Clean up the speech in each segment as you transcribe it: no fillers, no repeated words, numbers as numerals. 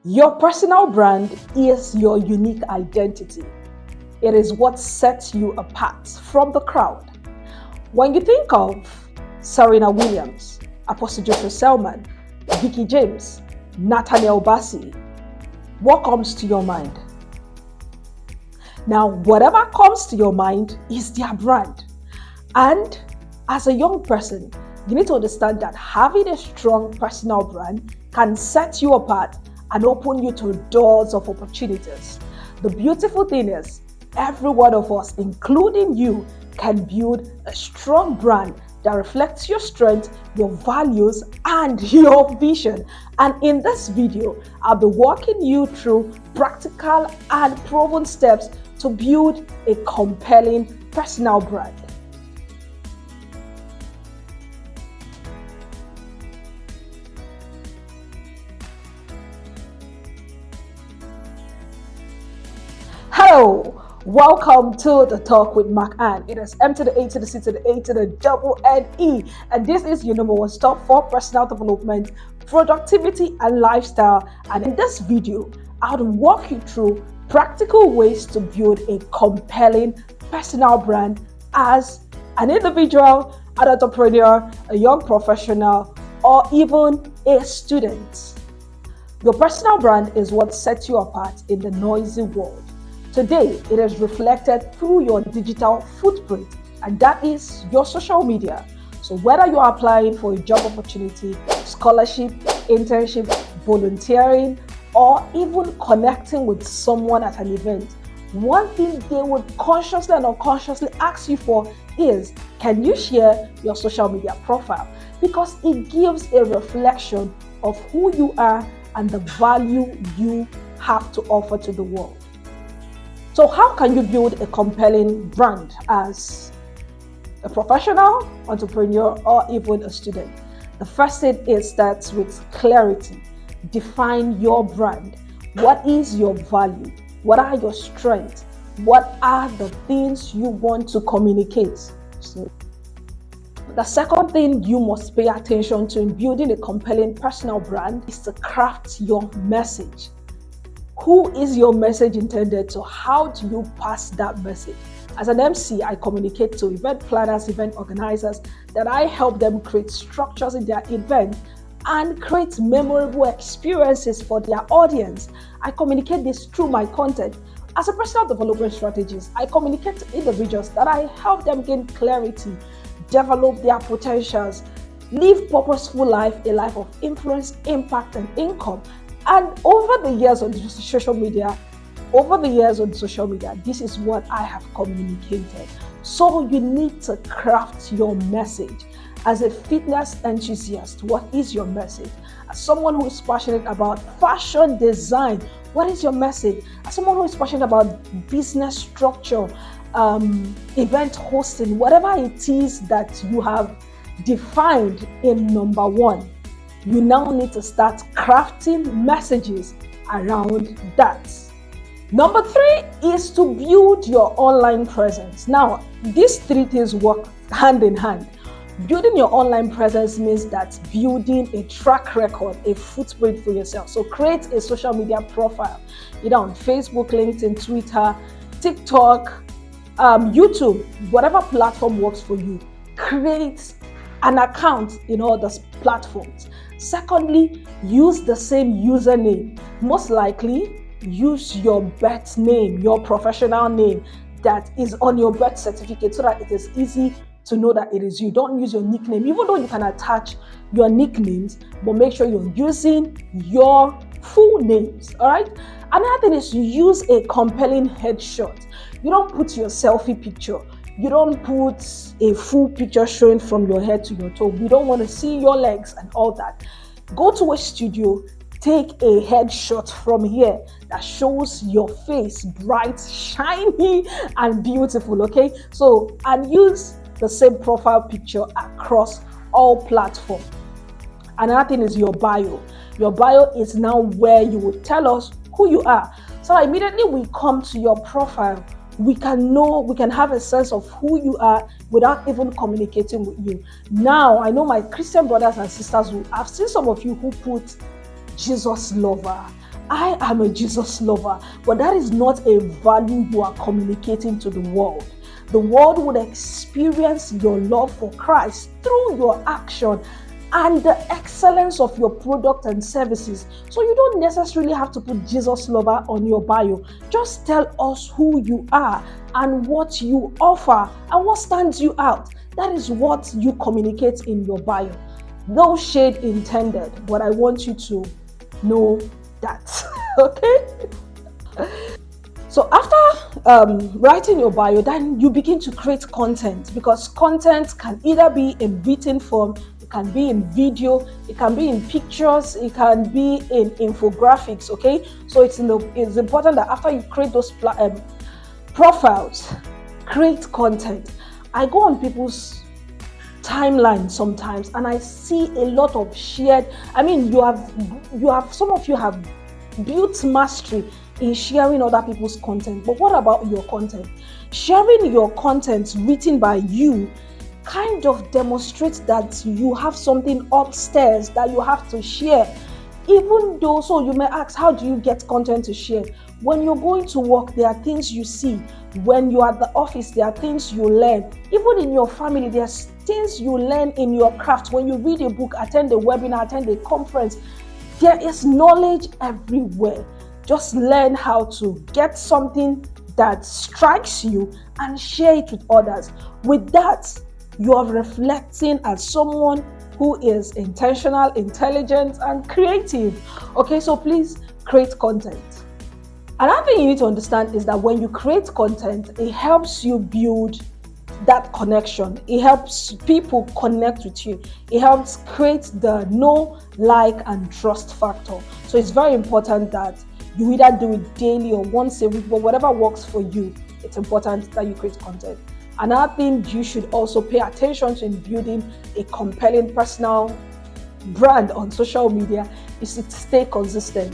Your personal brand is your unique identity. It is what sets you apart from the crowd. When you think of Serena Williams, Apostle Joshua Selman, Vicky James, Nathaniel Bassey, what comes to your mind? Now, whatever comes to your mind is their brand. And as a young person, you need to understand that having a strong personal brand can set you apart and open you to doors of opportunities. The beautiful thing is, every one of us, including you, can build a strong brand that reflects your strength, your values, and your vision. And in this video, I'll be walking you through practical and proven steps to build a compelling personal brand. Hello, welcome to the Talk with Mark Ann. It is M to the A to the C to the A to the double N E, and this is your number one stop for personal development, productivity, and lifestyle. And in this video, I'll walk you through practical ways to build a compelling personal brand as an individual, an entrepreneur, a young professional, or even a student. Your personal brand is what sets you apart in the noisy world. Today, it is reflected through your digital footprint, and that is your social media. So whether you are applying for a job opportunity, scholarship, internship, volunteering, or even connecting with someone at an event, one thing they would consciously and unconsciously ask you for is, can you share your social media profile? Because it gives a reflection of who you are and the value you have to offer to the world. So how can you build a compelling brand as a professional, entrepreneur, or even a student? The first thing is that with clarity. Define your brand. What is your value? What are your strengths? What are the things you want to communicate? So, the second thing you must pay attention to in building a compelling personal brand is to craft your message. Who is your message intended to? How do you pass that message? As an MC, I communicate to event planners, event organizers, that I help them create structures in their event and create memorable experiences for their audience. I communicate this through my content. As a personal development strategist, I communicate to individuals that I help them gain clarity, develop their potentials, live purposeful life, a life of influence, impact, and income. And over the years on social media, this is what I have communicated. So you need to craft your message. As a fitness enthusiast, what is your message? As someone who is passionate about fashion design, what is your message? As someone who is passionate about business structure, event hosting, whatever it is that you have defined in number one, you now need to start crafting messages around that. Number three is to build your online presence. Now, these three things work hand in hand. Building your online presence means that building a track record, a footprint for yourself. So create a social media profile, either on Facebook, LinkedIn, Twitter, TikTok, YouTube, whatever platform works for you. Create an account in all those platforms. Secondly, use the same username. Most likely, use your birth name, your professional name that is on your birth certificate so that it is easy to know that it is you. Don't use your nickname, even though you can attach your nicknames, but make sure you're using your full names, all right? Another thing is you use a compelling headshot. You don't put your selfie picture. You don't put a full picture showing from your head to your toe. We don't want to see your legs and all that. Go to a studio, take a headshot from here that shows your face bright, shiny, and beautiful, okay? So, and use the same profile picture across all platforms. Another thing is your bio. Your bio is now where you will tell us who you are. So immediately we come to your profile, we can have a sense of who you are without even communicating with you. Now, I know my Christian brothers and sisters, I've seen some of you who put Jesus lover. I am a Jesus lover, but that is not a value you are communicating to the world. The world would experience your love for Christ through your action and the excellence of your product and services. So you don't necessarily have to put Jesus lover on your bio. Just tell us who you are and what you offer and what stands you out. That is what you communicate in your bio. No shade intended, but I want you to know that. Okay? So after writing your bio, then you begin to create content, because content can either be in written form, it can be in video, it can be in pictures, it can be in infographics. Okay, so it's important that after you create those profiles, create content. I go on people's timeline sometimes and I see a lot of shared. I mean, you have some of you have built mastery in sharing other people's content, but what about your content? Sharing your content written by you kind of demonstrates that you have something upstairs that you have to share. Even though, so you may ask, how do you get content to share? When you're going to work, there are things you see. When you're at the office, there are things you learn. Even in your family, there's things you learn in your craft. When you read a book, attend a webinar, attend a conference, there is knowledge everywhere. Just learn how to get something that strikes you and share it with others. With that, you are reflecting as someone who is intentional, intelligent, and creative. Okay, so please create content. Another thing you need to understand is that when you create content, it helps you build that connection. It helps people connect with you. It helps create the know, like, and trust factor. So it's very important that you either do it daily or once a week, but whatever works for you, it's important that you create content. Another thing you should also pay attention to in building a compelling personal brand on social media is to stay consistent.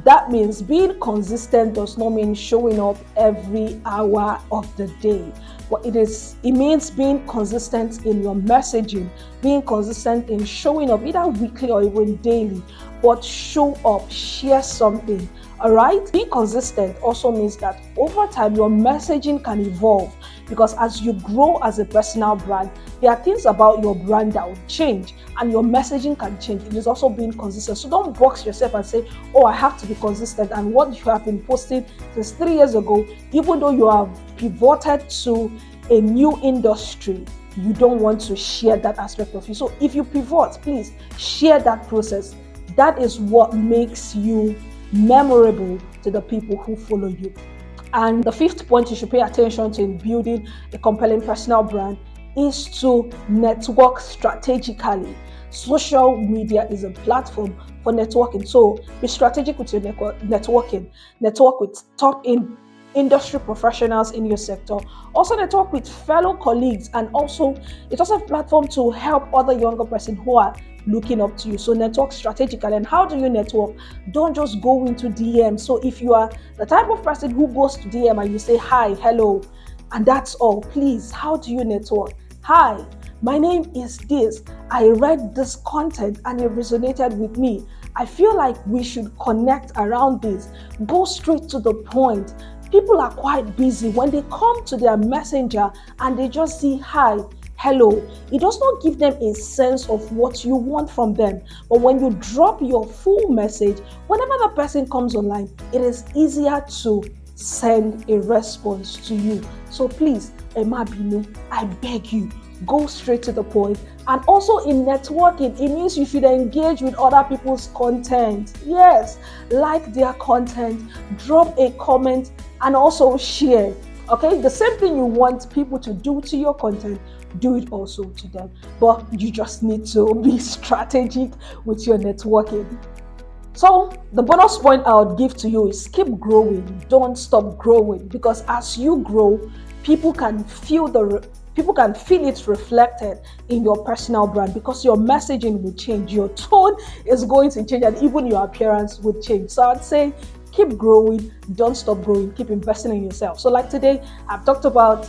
That means being consistent does not mean showing up every hour of the day, but it means being consistent in your messaging, being consistent in showing up either weekly or even daily, but show up, share something. All right, being consistent also means that over time your messaging can evolve, because as you grow as a personal brand, there are things about your brand that will change and your messaging can change. It is also being consistent. So don't box yourself and say, oh, I have to be consistent, and what you have been posting since 3 years ago, even though you have pivoted to a new industry, you don't want to share that aspect of you. So if you pivot, please share that process. That is what makes you memorable to the people who follow you. And the fifth point you should pay attention to in building a compelling personal brand is to network strategically. Social media is a platform for networking. So be strategic with your networking. Network with top industry professionals in your sector. Also network with fellow colleagues, and also it's also a platform to help other younger person who are looking up to you. So network strategically. And how do you network? Don't just go into DM. So if you are the type of person who goes to DM and you say hi, hello, and that's all, please, how do you network? Hi, my name is this. I read this content and it resonated with me. I feel like we should connect around this. Go straight to the point. People are quite busy. When they come to their messenger and they just see hi, hello, it does not give them a sense of what you want from them. But when you drop your full message, whenever the person comes online, it is easier to send a response to you. So please, Emma Binu, I beg you, go straight to the point. And also in networking, it means you should engage with other people's content. Yes, like their content, drop a comment, and also share. Okay, the same thing you want people to do to your content, do it also to them. But you just need to be strategic with your networking. So the bonus point I would give to you is keep growing. Don't stop growing, because as you grow, people can feel it reflected in your personal brand, because your messaging will change, your tone is going to change, and even your appearance will change. So I'd say keep growing, don't stop growing, keep investing in yourself. So like today, I've talked about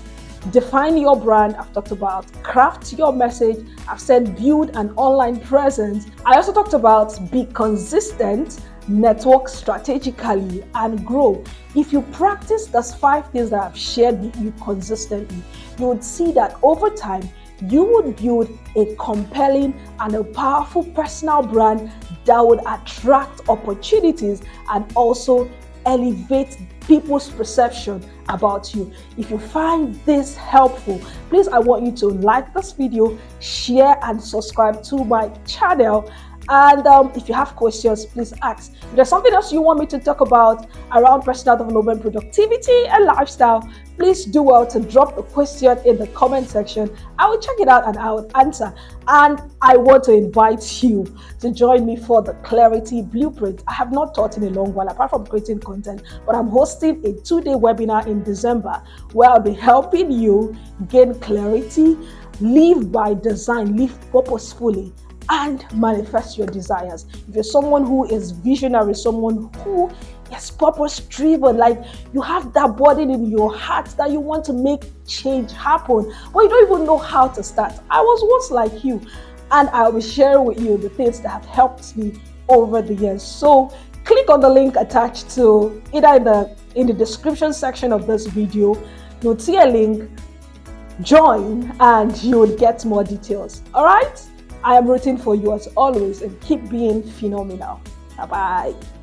define your brand, I've talked about craft your message, I've said build an online presence. I also talked about be consistent, network strategically, and grow. If you practice those 5 things that I've shared with you consistently, you would see that over time, you would build a compelling and a powerful personal brand that would attract opportunities and also elevate people's perception about you. If you find this helpful, please, I want you to like this video, share and subscribe to my channel. And if you have questions, please ask. If there's something else you want me to talk about around personal development, productivity, and lifestyle, please do well to drop the question in the comment section. I will check it out and I will answer. And I want to invite you to join me for the Clarity Blueprint. I have not taught in a long while, apart from creating content, but I'm hosting a 2-day webinar in December where I'll be helping you gain clarity, live by design, live purposefully, and manifest your desires. If you're someone who is visionary, someone who is purpose driven, like you have that burden in your heart that you want to make change happen, but you don't even know how to start. I was once like you, and I will share with you the things that have helped me over the years. So click on the link attached to either in the description section of this video. You'll see a link, join, and you will get more details. All right, I am rooting for you as always, and keep being phenomenal. Bye bye.